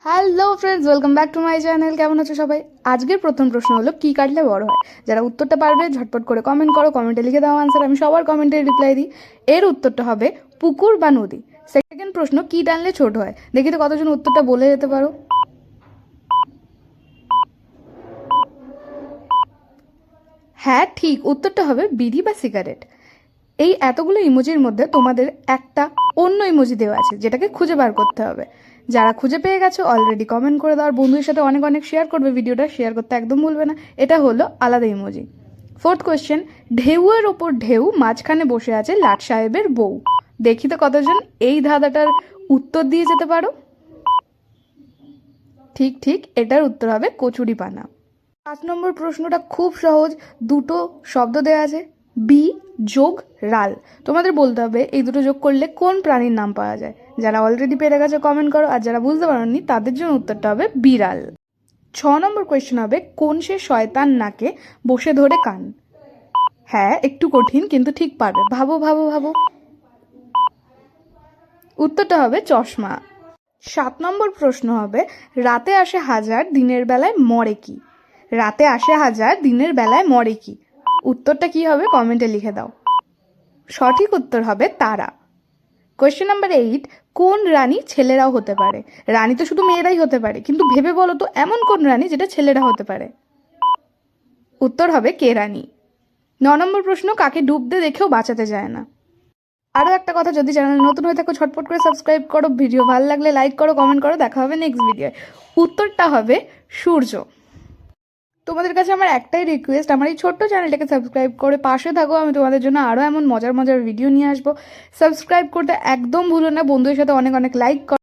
Hello friends, welcome back to my channel. কেমন আছো সবাই? আজকের প্রথম প্রশ্ন হলো, কি কাটলে বড় হয়? যারা উত্তরটা পারবে ঝটপট করে কমেন্ট করো, কমেন্টে লিখে দাও আনসার। আমি সবার কমেন্টে রিপ্লাই দিই। এর উত্তরটা হবে পুকুর বা নদী। সেকেন্ড প্রশ্ন, কি টানলে ছোট হয়? দেখি তো কতজন উত্তরটা বলে যেতে পারো। হ্যাঁ ঠিক, উত্তরটা হবে বিড়ি বা সিগারেট। এই এতগুলো ইমোজির মধ্যে তোমাদের একটা অন্য ইমোজি দেওয়া আছে, যেটাকে খুঁজে বার করতে হবে। যারা খুঁজে পেয়ে গেছো অলরেডি কমেন্ট করে দাও, আর বন্ধুদের সাথে অনেক অনেক শেয়ার করবে। ভিডিওটা শেয়ার করতে একদম ভুলবে না। এটা হলো আলাদা ইমোজি। ফোর্থ কোয়েশ্চেন, ঢেউয়ের ওপর ঢেউ, মাঝখানে বসে আছে লাট সাহেবের বউ। দেখি তো কতজন এই ধাঁধাটার উত্তর দিয়ে যেতে পারো। ঠিক ঠিক, এটার উত্তর হবে কচুরি পানা। 5 নম্বর প্রশ্নটা খুব সহজ। দুটো শব্দ দেওয়া আছে, বি যোগ রাল। তোমাদের বলতে হবে এই দুটো যোগ করলে কোন প্রাণীর নাম পাওয়া যায়। যারা অলরেডি পেরে গেছে কমেন্ট করো, আর যারা বুঝতে পারোনি তাদের জন্য উত্তরটা হবে বিড়াল। 6 নম্বর কোয়েশ্চেন হবে, কোন সে শয়তান নাকে বসে ধরে কান? হ্যাঁ একটু কঠিন, কিন্তু ঠিক পারবে। ভাবো ভাবো ভাবো। উত্তরটা হবে চশমা। 7 নম্বর প্রশ্ন হবে, রাতে আসে হাজার দিনের বেলায় মরে কি? রাতে আসে হাজার দিনের বেলায় মরে কি? উত্তরটা কি হবে কমেন্টে লিখে দাও। সঠিক উত্তর হবে তারা। কোয়েশ্চেন নাম্বার 8, কোন রানী ছেলেরাও হতে পারে? রানী তো শুধু মেয়েরাই হতে পারে, কিন্তু ভেবে বলো তো এমন কোন রানী যেটা ছেলেরা হতে পারে? উত্তর হবে কেরানী। 9 নম্বর প্রশ্ন, কাকে ডুবতে দেখেও বাঁচাতে যায় না? আরও একটা কথা, যদি চ্যানেল নতুন হয়ে থাকো ঝটপট করে সাবস্ক্রাইব করো, ভিডিও ভালো লাগলে লাইক করো, কমেন্ট করো। দেখা হবে নেক্সট ভিডিও। উত্তরটা হবে সূর্য। তোমাদের কাছে আমার একটাই রিকোয়েস্ট, আমার এই ছোট্ট চ্যানেলটাকে সাবস্ক্রাইব করে পাশে থাকো। আমি তোমাদের জন্য আরও এমন মজার মজার ভিডিও নিয়ে আসবো। সাবস্ক্রাইব করতে একদম ভুলো না। বন্ধুদের সাথে অনেক অনেক লাইক করো।